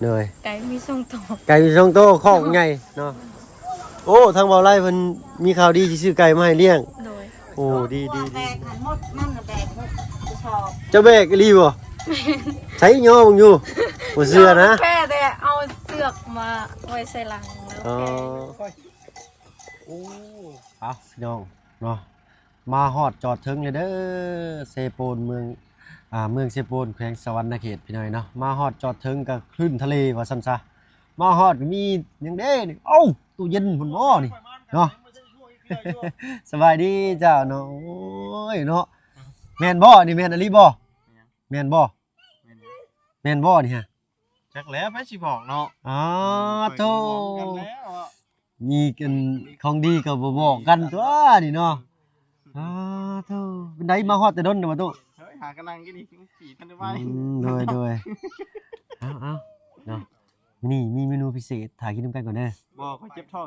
เหนื่อย ไก่มีส่งโต ไก่มี2โตคอกใหญ่เนาะโอ้ทางบ่าวไร่เพิ่นมีข่าวดีสิซื้อไก่มาให้เลี้ยงโดยโอ้ดี แบกหันหมดนั่นน่ะแบกหมดชอบ เจ้าแบกอีหลีบ่ใช้ย่อมึงอยู่บ่เชื่อนะ แค่แต่เอาเสือกมาไว้ใส่หลังแล้ว อ๋อ แค่ โอ้เอาพี่น้องเนาะมาฮอดจอดถึงเลยเด้อเซโปนเมืองเมืองเซโปนแขวงสะวรรณเขตพี่น้อยเนาะมาฮอดจอดถึงกับคลื่นทะเลว่าซั่นซะมาฮอดก็มีหยังเด้นี่เอ้าตู้เย็นพุ่นบ่นี่เนาะ สบายดีเจ้าเนาะโอ้ยเนาะแม่นบ่นี่แม่นอลีบ่แม่นบ่แม่นบ่นี่ฮะ จักแล้วไปสิบอกเนาะ อ๋อโธ่ กันแล้วอะ มีกันของดีก็บ่บอกกันตัวนี่เนาะอ๋อโธ่เป็นไดมาฮอดแต่ดนน่ะบ่ตุ เฮ้ยหากำลังกินนี่ขี่ทันได้ไว้ โดยเอาเนาะนี่มีเมนูพิเศษถ่ายกินนำกันก่อนเด้อ บอกเขาเจ็บท้อง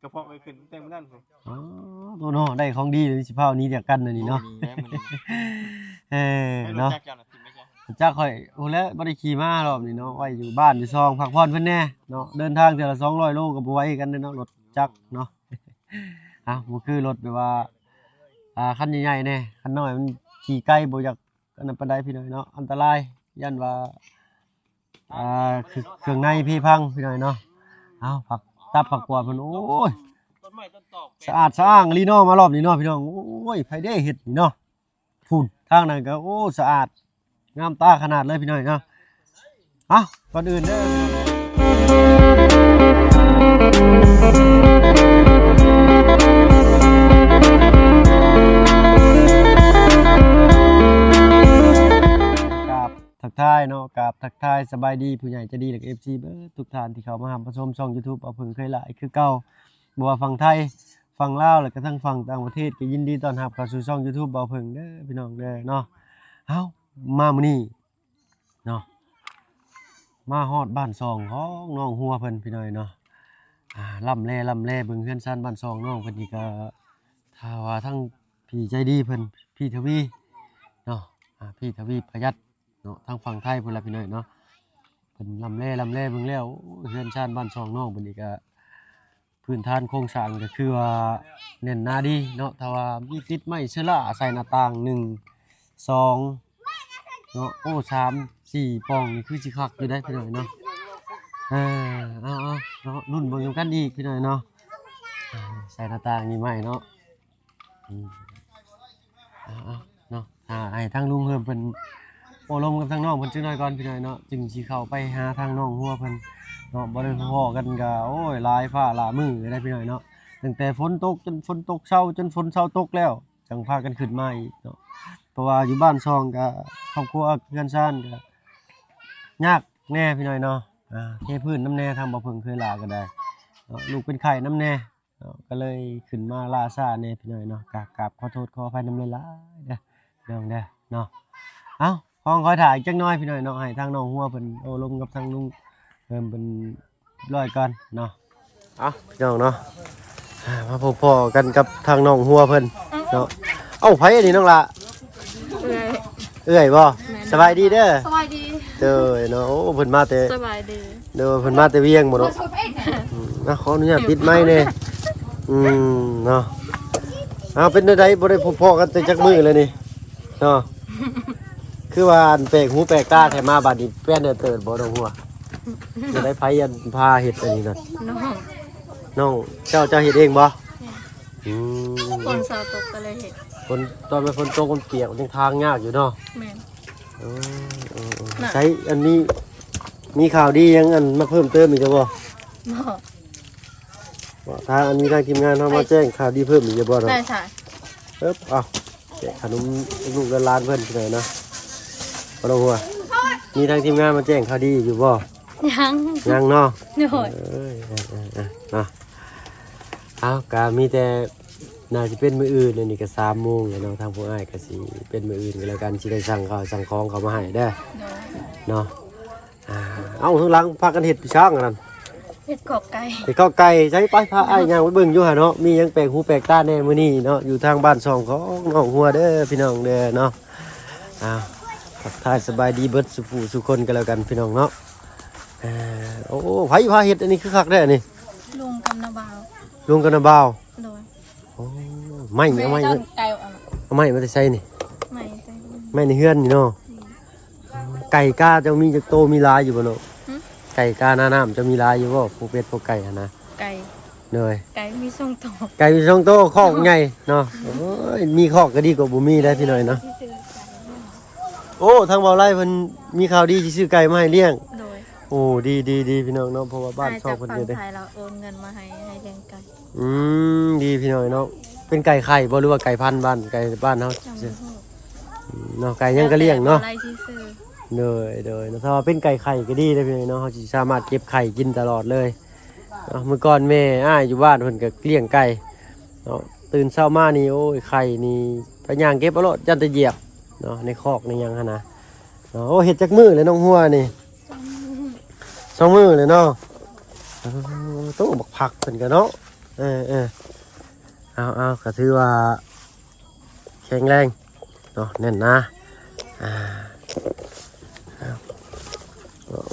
กระเพาะไปขึ้นเต็มนั่นผม อ๋อโตเนาะได้ของดีเลยสิพานี้เดียวกันน่ะนี่เนาะ มีแล้วมัน เนาะ จักจันทิมไม่ใช่ จักข่อยโอ้แล้วบ่ได้ขี่ม้ารอบนี้เนาะไว้อยู่บ้านอยู่ซองพักผ่อนเพิ่นแน่เนาะเดินทางเทื่อละ200โลก็บ่ไหวกันเด้อเนาะรถจักรเนาะ บ่คือรถแบบว่าคันใหญ่ๆแน่คันน้อยมันขี่ไกลบ่อยากอันนั้นปานใดพี่น้อยเนาะอันตรายยันว่าคือเครื่องในพี่พังพี่น้อยเนาะเอาผักตับผักกวาดเพิ่นโอ้ย ต้นไม้ต้นตอก สะอาดสะอ้างลีเนาะมารอบนี้เนาะพี่น้องโอ้ยไผได้เฮ็ดนี่เนาะฝุ่นทางนั้นก็โอ้สะอาดงามตาขนาดเลยพี่น้อยเนาะก่อนอื่นเด้อกราบทักทายเนาะกราบทักทายสบายดีผู้ใหญ่ใจดีและ FC เบิดทุกท่านที่เข้ามาหาชมช่อง YouTube เอาเพิ่งเคยหลายคือเก่าบ่ว่าฝั่งไทยฝั่งลาวแล้วก็ทั้งฝั่งต่างประเทศก็ยินดีต้อนรับเข้าสู่ช่อง YouTube เอาเพิ่งเด้อพี่น้องเด้อเนาะมามื้อนี้เนาะมาฮอดบ้านซองของน้องหัวเพิ่นพี่น้อยเนาะล่ำแลเบิ่งเฮือนซ่านบ้านซองน้องเพิ่นนี่ก็ถ้าว่าทั้งพี่ใจดีเพิ่นพี่ทวีเนาะพี่ทวีประหยัดเนาะทางฝั่งไทยพุ่นล่ะพี่น้อยเนาะเพิ่นล่ำแลเบิ่งแล้วเฮือนซ่านบ้านซองน้องเพิ่นนี่ก็พื้นฐานโครงสร้างก็คือว่าแน่นหนาดีเนาะถ้าว่ามีติดไม้เชื้อราใส่หน้าต่าง1 2เนาะโอ้3 4ปล่องนี่คือสิคักอยู่ได้พี่น้อยเนาะเอาเนาะรุ่นเบิ่งกันอีกพี่น้อยเนาะใส่หน้าต่างนี่ไม้เนาะเนาะให้ทางลุงเพิ่นเพิ่นโอ้ลมกับทางน้องเพิ่นจักหน่อยก่อนพี่น้อยเนาะจึงสิเข้าไปหาทางน้องหัวเพิ่นเนาะบ่ได้พ้อกันก็โอ้ยหลายฟ้าหลายมื้อได้พี่น้อยเนาะตั้งแต่ฝนตกจนฝนตกเช้าจนฝนเช้าตกแล้วจังพากันขึ้นมาอีกเนาะเพราะว่าอยู่บ้านช่องก็ครอบครัวเพื่อนซ่านก็ยากแน่พี่น้อยเนาะเทพื้นน้ำแน่ทางบ่เพิ่งเคยลาก็ได้เนาะลูกเป็นไข้น้ำแน่เนาะก็เลยขึ้นมาลาซ่าแน่พี่น้อยเนาะกราบขอโทษขออภัยนำหลายๆเด้อพี่น้องเด้อเนาะพ้องคอยถ่ายจักหน่อยพี่น้อยเนาะให้ทางน้องหัวเพิ่นโอ้ลมกับทางลุงเพิ่นเป็นร้อยก่อนเนาะพี่น้องเนาะมาพบกันกับทางน้องหัวเพิ่นเนาะไผอันนี้น้องละเอ้ยบ่สบายดีเด้อ สบายดี เด้อเนาะโอ้เพิ่นมาแต่ สบายดี เด้อเพิ่นมาแต่เวียงบ่เนาะขออนุญาตปิดไมค์แน่เนาะเป็นจังได๋บ่ได้พบกันแต่จักมื้อเลยนี่เนาะคือว่าอันแปลกหูแปลกตาแท้มาบัดนี้แป้นเติดบ่น้องหัวจะได้ไผอันพาเฮ็ดอันนี้น่ะ น้องเจ้าเฮ็ดเองบ่คนสาวตกก็เลยเห็น ตอนเป็นฝนตกมันเปียกมันยังทางยากอยู่เนาะแม่น ใช้อันนี้มีข่าวดียังอันมาเพิ่มเติมอีกบ่ ทางอันนี้ทางทีมงานเฮามาแจ้งข่าวดีเพิ่มอีกบ่เนาะได้ค่ะ แจกขนมลูกๆหลานๆเพิ่นไปเนาะบ่ต้องห่วงมีทางทีมงานมาแจ้งข่าวดีอยู่บ่ยังเนาะโดยเนาะก็มีแต่น่าสิเป็นมื้ออื่นนี่ก็3:00 นแล้วเนาะทางผู้อ้ายก็สิเป็นมื้ออื่นก็แล้วกันสิได้สั่งข้าวสั่งของเขามาให้เด้อเนาะข้างหลังพากันเฮ็ดพี่ช้างอันนั้นเห็ดกอกไก่เฮ็ดข้าวไก่ใช้ไปพาอ้ายย่างไปเบิ่งอยู่หั่นเนาะมีหยังแปลกหูแปลกตาแน่มื้อนี้เนาะอยู่ทางบ้านช่องของน้องหัวเด้อพี่น้องเด้อเนาะทักทายสบายดีเบิดสุผู้สุคนกันแล้วกันพี่น้องเนาะ โอ้ไผพาเฮ็ดอันนี้คือคักได้อันนี้ ลุงกับนาบาว ลุงกับน้าบ่าว โดย โอ้ไม่เอาไม่ ต้นไก่เอา เอาไม่มาแต่ใส่นี่ ไม่ใจ ไม่ในเฮือนนี่เนาะไก่กาจะมีจักโตมีลายอยู่บ่เนาะไก่กาหน้าน้ำจะมีลายอยู่บ่พวกเป็ดพวกไก่หั่นนะ ไก่ เหนื่อย ไก่มีส่งต่อ ไก่มีช่องโตคอกใหญ่เนาะโอ้ยมีคอกก็ดีกว่าบ่มีได้พี่น้อยเนาะ ที่ซื้อไก่ โอ้ทางเบาไร่เพิ่นมีข่าวดีสิซื้อไก่มาให้เลี้ยง โดย โอ้ดีพี่น้องเนาะเพราะว่าบ้านชอบเพิ่น จาก เด้ ฝั่ง อ ไทยเราโอนเงินมาให้เลี้ยงไก่ ดีพี่น้อยเนาะเป็นไก่ไข่บ่หรือว่าไก่พันธุ์บ้านไก่บ้านเฮา จำไม่ถูก เนาะไก่ยังก็เลี้ยงเนาะ อะไรที่ซื้อ เด้อถ้าว่าเป็นไก่ไข่ก็ดีเด้อพี่น้อยเนาะเฮาสิสามารถเก็บไข่กินตลอดเลยเนาะเมื่อก่อนแม่อ้ายอยู่บ้านเพิ่นก็เลี้ยงไก่เนาะตื่นเช้ามานี่โอ้ยไข่นี่ไปย่างเก็บเอาโลดยันแตะเหยียบเนาะในคอกในหยังหั่นนะเนาะโอ้เฮ็ดจักมื้อเลยน้องหัวนี่2 มื้อเลยเนาะต้องบักผักเพิ่นก็เนาะเอาก็ถือว่าแข็งแรงเนาะแน่นนะ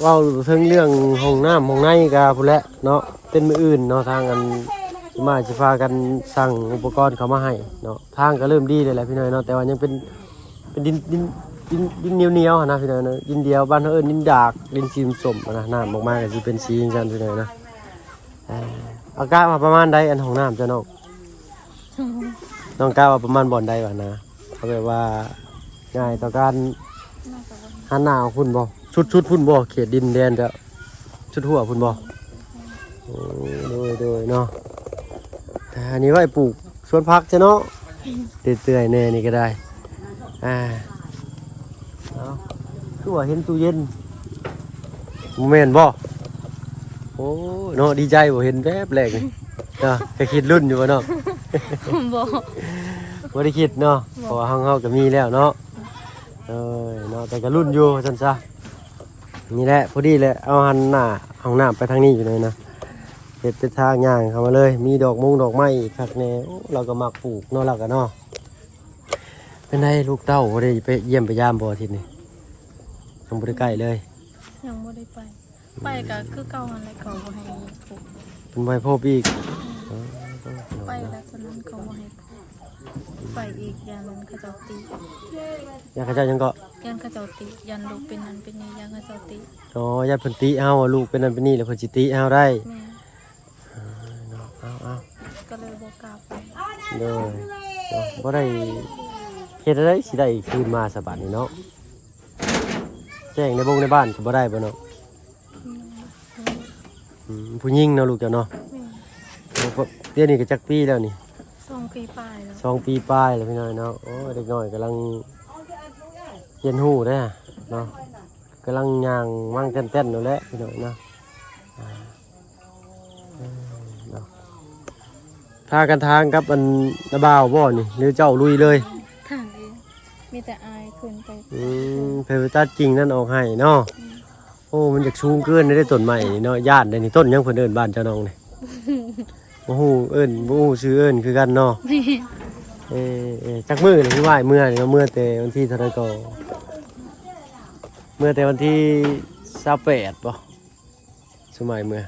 เว้าถึงเรื่องห้องน้ำห้องในก็พุ่นแหละเนาะเป็นมื้ออื่นเนาะทางกันสิพากันสั่งอุปกรณ์เข้ามาให้เนาะทางก็เริ่มดีเลยแหละพี่น้อยเนาะแต่ว่ายังเป็นดินเหนียวๆนะพี่น้อยเนาะดินเดียวบ้านเฮาเอิ้นดินดากดินซีมส้มนะน้ำออกมาก็สิเป็นสีจังซั่นพี่น้อยนะอากาศมาประมาณใดอันห้องน้ำจ้ะน้องน้องกล้าว่าประมาณบ่อนใดวะนะเขาแบบว่าง่ายต่อการหันหน้าเอาพุ่นบ่ชุดพุ่นบ่เขตดินแดนจะชุดหัวพุ่นบ่โอ้โดยเนาะแต่อันนี้ไว้ปลูกสวนผักจ้ะเนาะเตื่อยๆแน่นี่ก็ได้เอาคือว่าเห็นตู้เย็นบ่แม่นบ่โอ้เนาะดีใจบ่เห็นแวบแรกนี่เนาะก็คิดรุ่นอยู่บ่เนาะ บอก บ่ได้คิดเนาะเพราะว่าเฮาก็มีแล้วเนาะเนาะแต่ก็รุ่นอยู่ซั่นซะนี่แหละพอดีเลยเอาหันหน้าห้องน้ำไปทางนี้อยู่เลยนะเฮ็ดเป็นทางย่างเข้ามาเลยมีดอกไม้อีกคักแน่เราก็มักปลูกเนาะเราก็เนาะเป็นไงลูกเต้าบ่ได้ไปเยี่ยมไปยามบ่อาทิตย์นี้ยังบ่ได้ใกล้เลย ยังไม่ได้ไปก็คือเก่าอะไรเขาบ่ให้ปลูก เป็นไว้พบอีก ไปแล้วคนนั้นเขาบ่ให้ปลูกไปอีกยันเขาเจ้าตี อยากเขาเจ้ายังก็ ยันเขาเจ้าตียันลูกเป็นนั้นเป็นนี้ยันเขาเจ้าตี อ๋อญาติเพิ่นติเฮาว่าลูกเป็นนั่นเป็นนี่แล้วเพิ่นสิติเฮาได้ แม่ เอา ก็เลยบอกกล้าไป เลยบ่ได้เฮ็ดอะไรสิได้คืนมาสบัดนี่เนาะแจ้งในบงในบ้านก็บ่ได้บ่เนาะผู้หญิงเนาะลูกเจ้าเนาะเดี๋ยวนี้ก็จักปีแล้วนี่ 2 ปีปลายแล้ว 2 ปีปลายแล้วพี่น้อยเนาะโอ้เด็กน้อยกำลังเรียนรู้เด้อเนาะกำลังย่างมั่งเต้นๆนั่นแหละพี่น้อยเนาะพากันทางกับอันนาบ่าวบ่นี่หรือเจ้าลุยเลย ทางเองมีแต่อายขึ้นไป เพลตัดจริงนั่นออกให้เนาะโอ้มันจะสูงเกินได้ต้นใหม่เนาะญาติได้นี่ต้นยังเพิ่นเอิ้นบ้านเจ้าน้องนี่บ่ฮู้เอิ้นบ่ฮู้ชื่อเอิ้นคือกันเนาะจักมื้อนี่คือว่าเมื่อนี่เนาะเมื่อแต่วันที่เท่าใดก็เมื่อแต่วันที่28บ่สมัยเมื่อ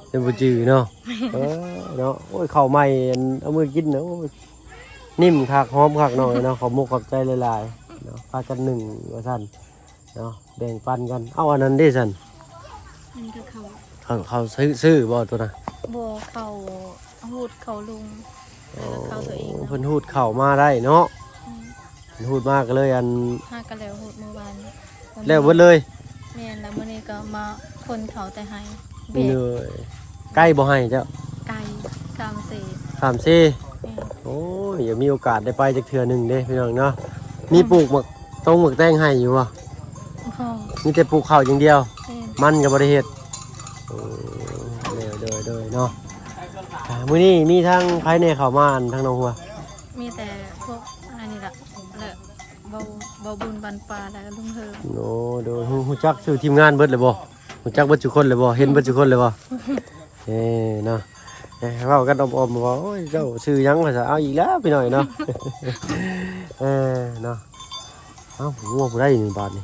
เป็นบ่จื้อเนาะเนาะโอ้ยข้าวใหม่เอามือกินเนาะนิ่มคักหอมคักหน่อยเนาะขอบมุกขอบใจหลายๆเนาะพากันหนึ่งว่าซั่นเนาะแบ่งปันกันเอาอันนั้นได้ซั่น มันก็เขา เขาซื้อบ่ตัวน่ะ บ่เขาหูดเขาลุงแล้วเขาตัวเอง เพิ่นฮูดเข้ามาได้เนาะเพิ่นฮูดมาก็เลยอัน หากันแล้วหูดเมื่อวาน แล้วเบิดเลย แม่นแล้วมื้อนี้ก็มาคนเขาแต่ให้เบ เห ก นื่อยใกล้บ่ให้เจ้า ไก่กามเส ถามซิ แม่ โอ้ยอย่ามีโอกาสได้ไปจักเทื่อหนึงเด้พี่น้องเนาะมีปลูกหมักตรงหมักแตงให้อยู่บ่ พ่อ มีแต่ปลูกข้าวอย่างเดียว แม่น มันกับบริเฮ็ดโดยเนาะมื้อนี้มีทั้งภายในเข้ามาทั้งน้องหัว มีแต่พวกอันนี้ล่ะแล้วเบาบุญบันปลาแล้วก็ลุงเฮิม โอ้โดยฮู้จักชื่อทีมงานเบิดเลยบ่ฮู้จักเบิดทุกคนเลยบ่เห็นเบิดทุกคนเลยบ่เนาะเว้ากันอมๆว่าโอ้ยเจ้าชื่อหยังว่าซะเอาอีกแล้วพี่น้อยเนาะ เนาะเอ้าหัวผู้ใดนี่บาดนี่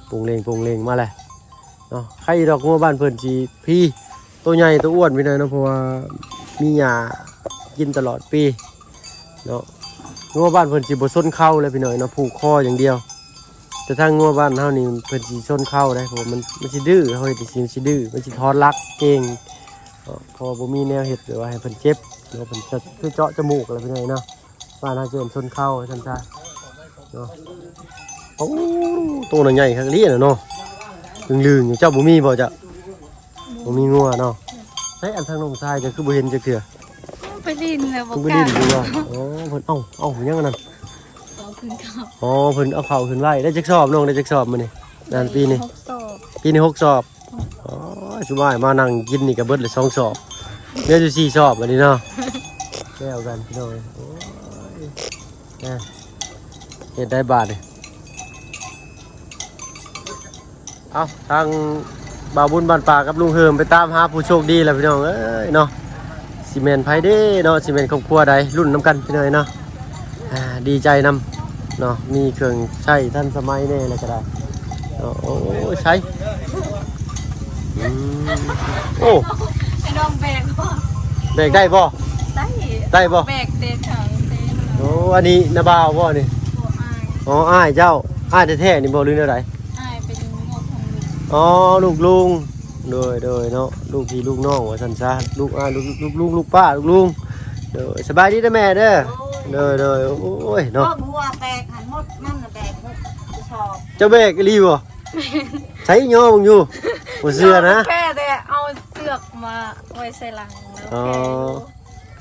โปงเลงมาแล้ว เนาะใครดอกงัวบ้านเพิ่นสิพี่ตัวใหญ่ตัวอ้วนพี่น้อยเนาะเพราะว่ามีหญ้ากินตลอดปีเนาะงัวบ้านเพิ่นสิบ่ซนเข้าเลยพี่น้อยเนาะผูกคออย่างเดียวแต่ทางงัวบ้านเฮานี่เพิ่นสิซนเข้าได้เพราะมันสิดื้อเฮาเฮ็ดสิมันสิดื้อมันสิถอนรักเก่งพอบ่มีแนวเฮ็ดหรือว่าให้เพิ่นเจ็บเนาะเพิ่นจะคือเจาะจมูกอะไรพี่น้อยเนาะบ้านเฮาสิเอิ้นซนเข้าซั่นซะเนาะโอ้ตัวน่ะใหญ่คักอีหลีน่ะเนาะลึงๆอยู่เจ้าบ่มีบ่จ้ะบ่มีงัวเนาะใช้อันทางน้องชายก็คือบ่เห็นจักเทื่อ ไปดินแล้วบ่ เพิ่น ก บ่ ล้า ได้ดูว่าอ๋อเพิ่นเอ้ายังอันนั้น เอาขึ้นเขา อ๋อเพิ่นเอาเข้าขึ้นไว้ได้จักสอบน้องได้จักสอบมื้อนี้นั่นปีนี้ 6 ศอก ปีนี้6สอบอ๋อสุบายมานั่งกินนี่ก็เบิดเลย2สอบเหลืออยู่4สอบบัดนี้เนาะแล้วกันพี่น้องโอ้ยเฮ็ดได้บาทนี่เอาทางบ่าวบุญบ้านป่ากับลุงเฮิมไปตามหาผู้โชคดีแล้วพี่น้องเอ้ยเนาะซีเมนต์ไผเด้เนาะซีเมนต์ครอบครัวใดรุ่นน้ำกันพี่น้อยเนาะดีใจนำเนาะมีเครื่องใช้ทันสมัยแน่เลยก็ได้เนาะโอ้ใช้โอ้ ไอ้น้องแบกบ่ แบกได้บ่ ได้ ได้บ่ แบกเตะถังเตะ โอ้อันนี้นาบ่าวบ่นี่ บ่อาย อ๋ออ้ายเจ้าอ้ายแท้ๆนี่บ่ลืมเท่าไหร่ อายเป็นงบของลูก อ๋อลูกลุงโดยเนาะลูกพี่ลูกน้องว่าซั่นซะลูกลูกลุงลูกป้าลูกลุงโดยสบายดีเด้อแม่เด้อโดยโอ้ย ก็ เนาะ บัวแบกหันหมดนั่นน่ะแบกหกกระสอบ เจ้าแบกอีหลีบ่ใช้ย่อมึงอยู่บ่เชื่อนะ แค่แต่เอาเสือกมาไว้ใส่หลังแล้ว อ๋อ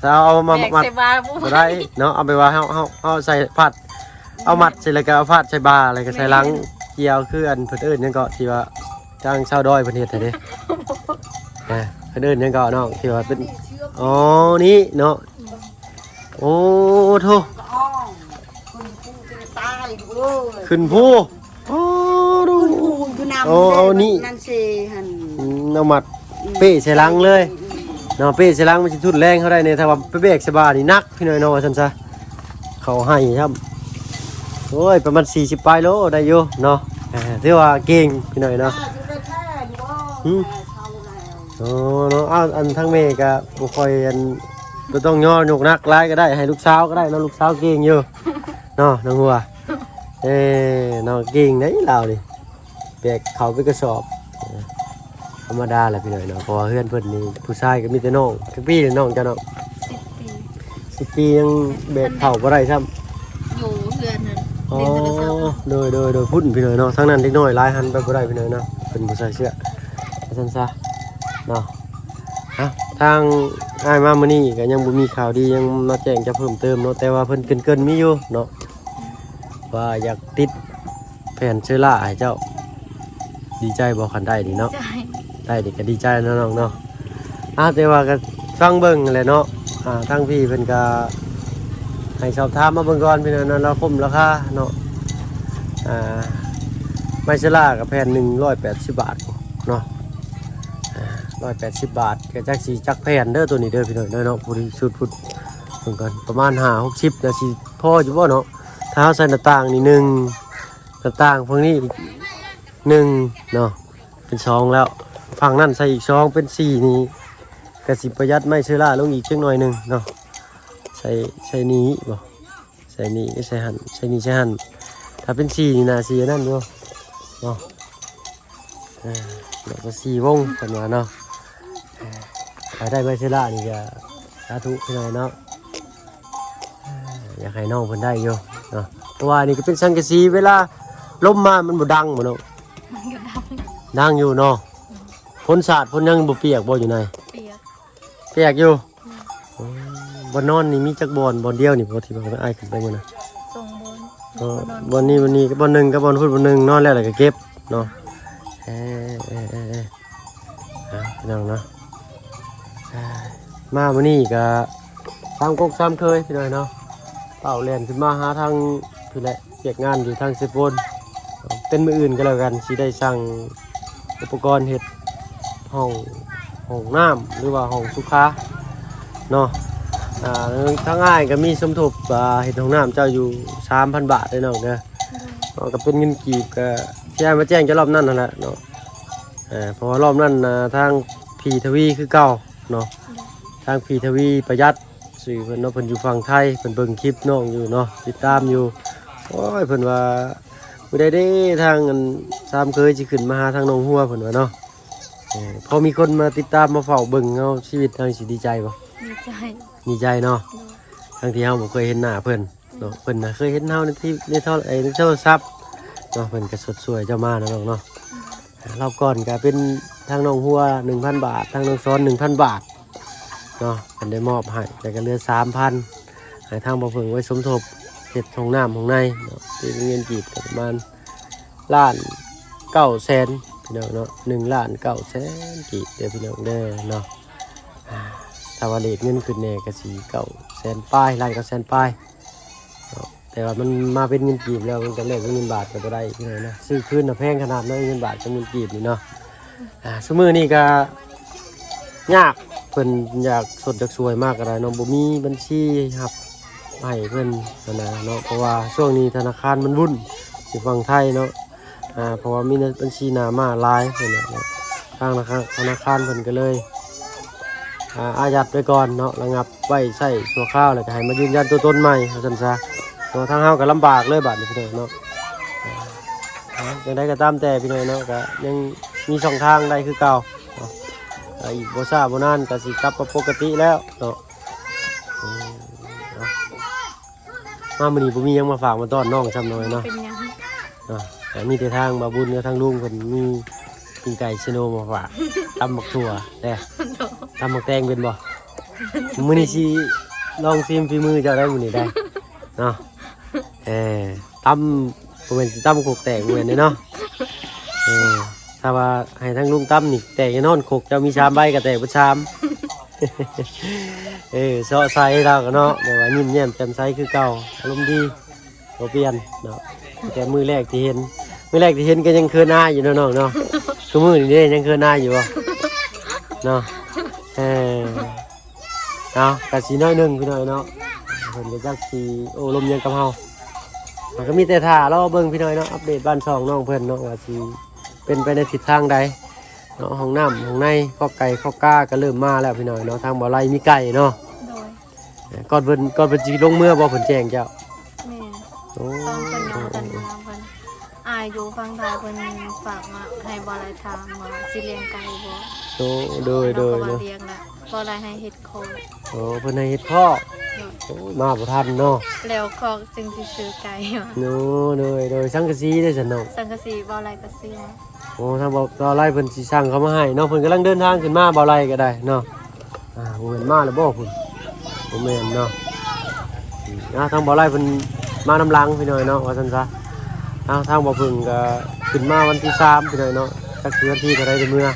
แค่ ถ้าเอามา แบก มัด ใส่บาบุ บ่ได้เนาะเอาไปว่าเฮาใส่ผัดเอามัดใส่แล้วก็เอาผัดใส่บาอะไรก็ใส่หลังเกี่ยวคืออันเพิ่นเอิ้นหยังก็ที่ว่าจ้างชาวดอยเพิ่นเฮ็ดให้เด้เพิ่นเอิ้นหยังก็เนาะที่ว่าเป็นอ๋อนี่เนาะโอ้โธ่ ก็อ้อมคุณครูจะตายโอ้ย ขึ้นผู้โอ้ดู คุณครูคือนำ โอ้นี่ นั่นสิหัน เอามัดเป้ใส่หลังเลยเนาะเป้ใส่หลังมันสิทุนแรงเขาได้เนี่ยถ้าว่าไปเบรกใส่บานี่นักพี่น้อยเนาะว่าซั่นซะเขาให้ครับโอ้ยประมาณ40ปลายโลได้อยู่เนาะถือว่าเก่งพี่น้อยเนาะ อืม อ๋อเนาะอ้าวอันทั้งแม่ก็บ่ค่อยอันบ่ต้องย่อยกนักหลายก็ได้ให้ลูกสาวก็ได้เนาะลูกสาวเก่งอยู่เนาะน้องหัวเนาะเก่งเด้เรานี่แบกเขาไปกระสอบธรรมดาแหละพี่น้อยเนาะเพราะว่าเพื่อนเพิ่นนี่ผู้ชายก็มีแต่น้องทุกปีน้องจ้ะเนาะ 10 ปี10 ปียังแบกเข่าบ่ได้ซ้ำ อยู่เรือนนั้น อ๋อ เรียนโทรศัพท์ โดยพุ่นพี่น้อยเนาะทั้งนั้นเล็กน้อยหลายหันไปบ่ได้พี่น้อยเนาะเป็นผู้ชายเสื้อซั่นซะเนาะทางอ้ายมามื้อนี้ก็ยังบ่มีข่าวดียังมาแจ้งจะเพิ่มเติมเนาะแต่ว่าเพิ่นเกินมีอยู่เนาะว่าอยากติดแผ่นเชื้อราให้เจ้าดีใจบ่คันได้นี่เนาะ ใจ ได้ดิก็ดีใจเนาะน้องเนาะแต่ว่าก็ฟังเบิ่งแหละเนาะทางพี่เพิ่นก็ให้สอบถามมาเบิ่งก่อนพี่น้องเนาะเราคุ้มราคาเนาะไมเชื้อรากับแผ่นหนึ่ง180 บาทเนาะ180 บาทก็จักสิจักแผ่นเด้อตัวนี้เด้อพี่น้องเนาะผู้ที่ชุดพุดเพิ่นกันประมาณ5-60ก็สิพออยู่บ่เนาะถ้าเราใส่หน้าต่างนี่1หน้าต่างฝั่งนี้อีก1เนาะเป็น2แล้วฝั่งนั้นใส่อีก2เป็น4นี่ก็สิประหยัดไม้เชื้อราลงอีกจักหน่อยหนึงเนาะใส่นี้บ่ใส่นี้ใส่หั่นใส่นี้ใส่หั่นถ้าเป็น4นี่น่าสินั่นอยู่เนาะแล้วก็4วงเพิ่นว่าเนาะถ้าได้ไม้เชื้อรานี่ก็สาธุพี่น้อยเนาะอยากให้น้องเพิ่นได้อยู่เนาะเพราะว่านี่ก็เป็นสังกะสีเวลาลมมามันบ่ดังบ่เนาะ มันก็ดังอยู่เนาะฝนสาดฝนยังบ่เปียกบ่อยู่ใน เปียก เปียกอยู่บ่นอนนี่มีจักบ่อนเดียวนี่บ่ที่ว่าอ้ายขึ้นไปมื้อน่ะ ทรงบน บ่อนนี้ก็บ่อนหนึงก็บ่อนพุ่นบ่อนหนึงนอนแล้วก็เก็บเนาะพี่น้องเนาะมามื้อนี้ก็ตามกกตามเคยพี่น้อยเนาะเป้าแล่นขึ้นมาหาทางพี่แหละเวียกงานอยู่ทางเซโปนเป็นมื้ออื่นก็แล้วกันสิได้สั่งอุปกรณ์เฮ็ดห้องน้ำหรือว่าห้องสุขาเนาะทั้งง่ายก็มีสมทบเฮ็ดห้องน้ำเจ้าอยู่ 3,000 บาทเลยเนาะเด้อก็เป็นเงินกีบก็ที่ให้มาแจ้งจะรอบนั้นนั่นแหละเนาะ เพราะว่ารอบนั้นทางพีทวีคือเก่าเนาะทางพีทวีประหยัดสื่อเพิ่นเนาะเพิ่นอยู่ฝั่งไทยเพิ่นเบิ่งคลิปน้องอยู่เนาะติดตามอยู่โอ้ยเพิ่นว่าผู้ใดได้ทางอันตามเคยสิขึ้นมาหาทางน้องหัวเพิ่นว่าเนาะพอมีคนมาติดตามมาเฝ้าเบิ่งเฮาชีวิตทางสิดีใจบ่ ดีใจ ดีใจเนาะ โดย ทั้งที่เฮาบ่เคยเห็นหน้าเพิ่นเนาะเพิ่นน่ะเคยเห็นเฮาในที่ในโทรศัพท์เนาะเพิ่นก็สดสวยเจ้ามาเนาะน้องเนาะรอบก่อนก็เป็นทางน้องหัว 1,000 บาททางน้องซ้อน 1,000 บาทเนาะเพิ่นได้มอบให้แต่ก็เหลือ 3,000 ให้ทางบ่เพิ่งไว้สมทบเฮ็ดห้องน้ำห้องในเนาะที่เงินกีบก็ประมาณล้าน9แสนพี่น้องเนาะ1ล้าน9แสนกีบเด้อพี่น้องเด้อเนาะถ้าว่าเลทเงินขึ้นแน่ก็สิ9แสนปลายล้าน9แสนปลายเนาะแต่ว่ามันมาเป็นเงินกีบแล้วมันก็แลกเป็นเงินบาทก็บ่ได้พี่น้องนะซื้อคืนน่ะแพงขนาดนั้นเงินบาทกับเงินกีบนี่เนาะซุมื้อนี้ก็ยากเพิ่นอยากสดจากสวยมากก็ได้เนาะบ่มีบัญชีครับให้เพิ่นนะเนาะเพราะว่าช่วงนี้ธนาคารมันวุ่นอยู่ฝั่งไทยเนาะเพราะว่ามีบัญชีหน้าม้าหลายเพิ่นเนาะทางธนาคารเพิ่นก็เลยอายัดไว้ก่อนเนาะระงับไว้ใช้ชั่วคราวแล้วก็ให้มายืนยันตัวตนใหม่ว่าซั่นซะเนาะทางเฮาก็ลำบากเลยบัดนี้พี่น้องเนาะจังได๋ก็ตามแต่พี่น้องเนาะก็ยังมีช่องทางได้คือเก่าเนาะอีกบ่ช้าบ่นานก็สิกลับมาปกติแล้วเนาะมามื้อนี้บ่มีหยังมาฝากมาต้อนน้องจำน้อยเนาะ เป็นหยัง แต่มีแต่ทางบาบุญกับทางลุงคนมีปิ้งไก่ชิโนมาฝากตำหมักถั่วแต่ตำหมักแตงเป็นบ่มื้อนี้สิลองชิมฝีมือเจ้าได้มื้อนี้ได้เนาะตำบ่แม่นสิตำโคกแตกบ่แม่นเด้เนาะถ้าว่าให้ทางลุงตำนี่แตกแน่นอนโคกเจ้ามีชามใบก็แตกบ่ชามเซาะใส่เราก็เนาะแต่ว่ายิ้มแย้มแจ่มใสคือเก่าอารมณ์ดีบ่เปลี่ยนเนาะแต่มือแรกที่เห็นก็ยังเคยหน้าอยู่เนาะน้องเนาะคือมือนี่ยังเคยหน้าอยู่บ่เนาะเอากะสีน้อยหนึงพี่น้อยเนาะเพิ่นก็จักสิโอ้ลมยังกับเฮามันก็มีแต่ท่ารอเบิ่งพี่น้อยเนาะอัปเดตบ้านช่องน้องเพิ่นเนาะว่าสิเป็นไปในทิศทางใดเนาะห้องน้ำห้องในข้อไก่ข้อก้าก็เริ่มมาแล้วพี่น้อยเนาะทางบ่อไร่มีไก่เนาะ โดย ก่อนเพิ่นสิลงเมื่อบ่เพิ่นแจ้งเจ้า แม่ โอ้ ต้องเพิ่นยอมกันมาเพิ่นอายอยู่ฟังไทยเพิ่นฝากมาให้บ่อะไรถามว่าสิเลี้ยงไก่บ่ โอ้โดย เราก็ว่า เนาะ เลี้ยงละบ่อะไรให้เฮ็ดโค โอ้เพิ่นให้เฮ็ดข้อโอ้มาบ่ทันเนาะ แล้วก็จึงสิซื้อไก่มา โน้โดยสังกะสีได้ซั่นเนาะ สังกะสีบ่อะไรก็ซื้อมา โอ้ทางบ่อไร่เพิ่นสิสั่งเขามาให้เนาะเพิ่นกำลังเดินทางขึ้นมาบ่อไร่ก็ได้เนาะบ่แม่นมาแล้วบ่พุ่นบ่แม่นเนาะทางบ่อไร่เพิ่นมานำหลังพี่น้อยเนาะว่าซั่นซะทางบ่อพึ่งก็ขึ้นมาวันที่3พี่น้อยเนาะจักคือวันที่เท่าใดเมื่อ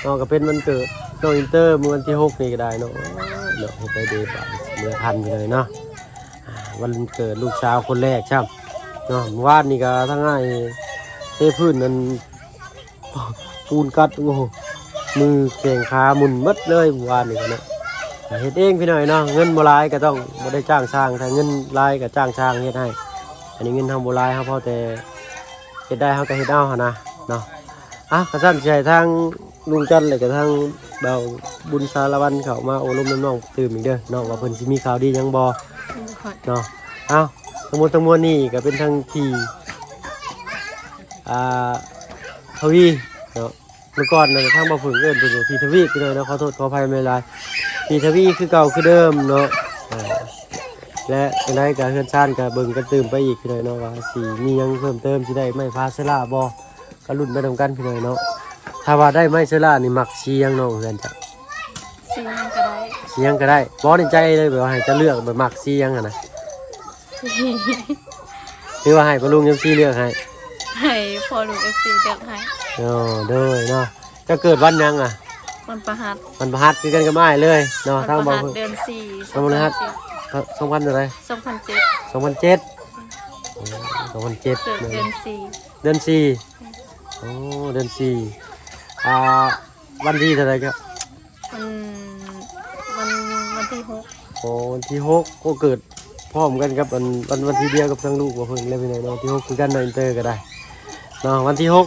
เนาะก็เป็นวันเกิดน้องอินเตอร์มื้อวันที่6นี่ก็ได้เนาะเนาะให้ไปเดย์ป่ะเมื่อทันพี่น้อยเนาะวันเกิดลูกสาวคนแรกครับเนาะเมื่อวานนี่ก็ทั้งง่ายเทพื้นนั้นปูนกัดโอ้โหมือแข่งขาหมุนมัดเลยเมื่อวานนี่ก็เนาะเฮ็ดเองพี่น้อยเนาะเงินบ่หลายก็ต้องบ่ได้จ้างช่างถ้าเงินหลายก็จ้างช่างเฮ็ดให้อันนี้เงินทางบ่หลายเฮาพอแต่เฮ็ดได้เฮาก็เฮ็ดเอาหั่นนะเนาะก็ซั่นสิให้ทางลุงจันทร์แล้วก็ทางเบาบุญสารวัตรเข้ามาโอ้ลมน้องๆตื่นอีกเด้อเนาะว่าเพิ่นสิมีข่าวดีหยังบ่เนาะทั้งหมดทั้งมวลนี่ก็เป็นทางที่ทวีเนาะเมื่อก่อนนะทางบ่ฝึกเอิ้นเป็นพี่ทวีพี่น้อยเนาะขอโทษขออภัยไม่หลายพี่ทวีคือเก่าคือเดิมเนาะและจังได๋ก็เฮือนซ่านก็เบิ่งกันตื่มไปอีกพี่น้อยเนาะว่าสิมีหยังเพิ่มเติมสิได้ไม้พาสลาบ่ก็ลุ้นไปนำกันพี่น้อยเนาะถ้าว่าได้ไม้สลานี่มักสิหยังน้องเฮือนจ้ะ สิหยังก็ได้ สิหยังก็ได้บ่ในใจเลยแบบว่าให้จะเลือกแบบมักสิหยังอ่ะนะหรือว่าให้พ่อลุงยำซีเลือกให้ ให้พอลูก FC เลือกให้ เด้อเนาะจะเกิดวันหยังอ่ะ มันประหัส มันประหัสคือกันกับอ้ายเลยเนาะ มัน ทาง ประ บ่ หัสเดือน4 ทางบ่ประหัส 2000เท่าไหร่ 2007 2007 2007 เกิดเดือน เดือน4โอ้เดือน4วันที่เท่าไหร่ครับ 4วันที่6 โอ้วันที่6ก็เกิดพร้อมกันกับวันที่เดียวกับทางลูกบ่เพิ่นเลยพี่น้องเนาะที่6คือกันในอินเตอร์ก็ได้เนาะวันที่6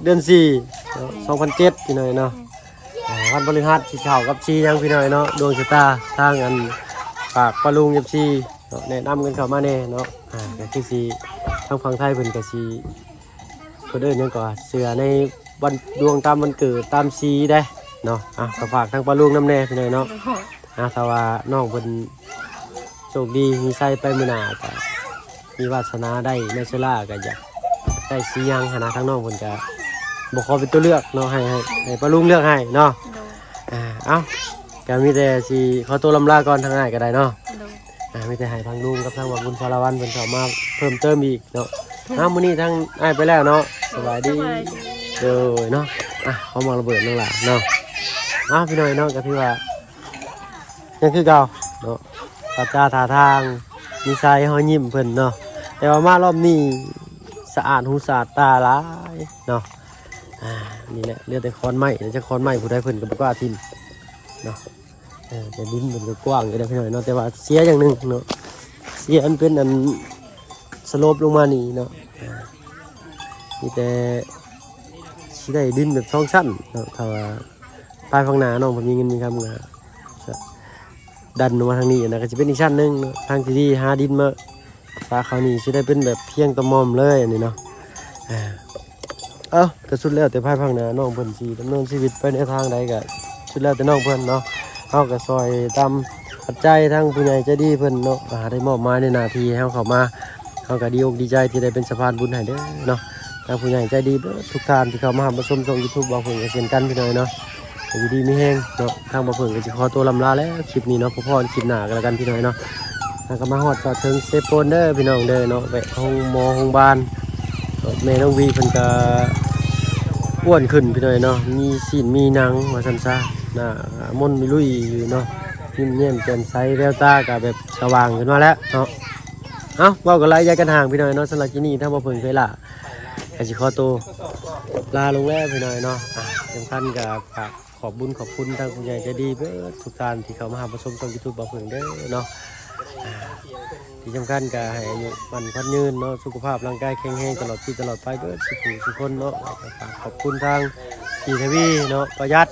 เดือน4 เนาะ2007พี่น้อยเนาะวันพฤหัสสิเข้ากับชียังพี่น้อยเนาะดวงชะตาทางอันฝากปะลุง FC เนาะแนะนำกันเข้ามาแน่เนาะก็คือสิทางฝั่งไทยเพิ่นก็สิเพิ่นเอิ้นหยังก็เสือในวันดวงตามวันเกิดตามชีได้เนาะก็ฝากทางปะลุงนำแน่พี่น้อยเนาะถ้าว่าน้องเพิ่นโชคดีมีไส้ไปมื้อหน้าก็มีวาสนาได้แม่ชลาก็อยากได้สียังหาทางน้องเพิ่นก็บ่ขอเป็นตัวเลือกเนาะให้ปะลุงเลือกให้เนาะ โดย เอ้าก็มีแต่สิขอตัวลำลาก่อนทางไหนก็ได้เนาะ โดย มีแต่ให้ทางลุงกับทางว่าบุญพลวันเพิ่นเข้ามาเพิ่มเติมอีกเนาะมื้อนี้ทางอ้ายไปแล้วเนาะสบายดีเด้อเนาะเขามาระเบิดนั่นล่ะเนาะพี่น้อยเนาะก็ถือว่ายังคือเก่าเนาะปาจาท่าทางมีสายเฮายิ้มเพิ่นเนาะแต่ว่ามารอบนี้สะอาดหูสะอาดตาหลายเนาะนี่แหละเลือดแต่คอนไม้จะคอนไม้ผู้ใดเพิ่นก็บ่กล้าทิ่มเนาะแต่ดินมันก็กว้างอยู่ได้พี่น้อยเนาะแต่ว่าเสียอย่างหนึงเนาะเสียอันเป็นอันสโลปลงมานี่เนาะมีแต่สิได้ดินแบบ2ชั้นเนาะถ้าว่าปลายฝั่งหน้าน้องเพิ่นมีเงินมีคำก็ดันลงมาทางนี้นะก็สิเป็นอีกชั้นหนึงเนาะทางที่ดีหาดินมาสาเขานี่สิได้เป็นแบบเพียงตะมอมเลยอันนี้เนาะก็สุดแล้วแต่ภายภาคหน้าน้องเพิ่นสิดำเนินชีวิตไปในทางใดก็สุดแล้วแต่น้องเพิ่นเนาะเฮาก็ซอยตามปัจจัยทั้งผู้ใหญ่ใจดีเพิ่นเนาะได้มอบหมายในหน้าที่ให้เฮาเข้ามาเฮาก็ดีอกดีใจที่ได้เป็นสะพานบุญให้เด้อเนาะทางผู้ใหญ่ใจดีเบิดทุกท่านที่เข้ามาชมช่อง YouTube บ่าวเพิ่นก็เช่นกันพี่น้อยเนาะอยู่ดีมีแฮงเนาะทางบ่าวเพิ่นก็สิขอตัวลำลาแล้วคลิปนี้เนาะพอๆคลิปหน้าก็แล้วกันพี่น้อยเนาะแล้วก็มาฮอดก็ถึงเซฟโฟนเด้อพี่น้องเด้อเนาะไปห้องหมอโรงพยาบาลแม่น้องวีเพิ่นก็อ้วนขึ้นพี่น้อยเนาะมีศีลมีหนังว่าซั่นซะหน้ามนต์มีลุยอยู่เนาะยิ้มแย้มแจ่มใสแววตาก็แบบสว่างขึ้นมาแล้วเนาะเว้ากันหลายอย่ากันห่างพี่น้อยเนาะสำหรับที่นี่ถ้าบ่เพิ่นเคยล่ะก็สิขอตัวลาลงแล้วพี่น้อยเนาะสำคัญก็ฝากขอบบุญขอบคุณทางผู้ใหญ่ใจดีเบิดทุกท่านที่เข้ามาหาชมช่อง YouTube บ่าวเพิ่นเด้อเนาะที่สำคัญก็ให้อายุมันพันยืนเนาะสุขภาพร่างกายแข็งแรงตลอดปีตลอดไปเบิดทุกคนเนาะขอบคุณทางพี่ทวีเนาะประหยัด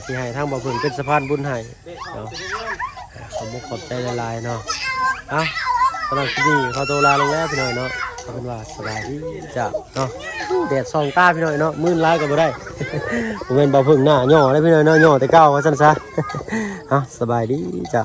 ที่ให้ทางบ่าวเพิ่นเป็นสะพานบุญให้เนาะขอบใจหลายๆเนาะสำหรับที่นี่ขอตัวลาลงแล้วพี่น้อยเนาะเอาเป็นว่าสบายดีจ้ะเนาะแดดส่องตาพี่น้อยเนาะมื้นร้ายก็บ่ได้ ผมเป็นบ่าวเพิ่งหน้าย่อได้พี่น้อยเนาะย่อแต่เก้าว่าซั่นซะสบายดีจ้ะ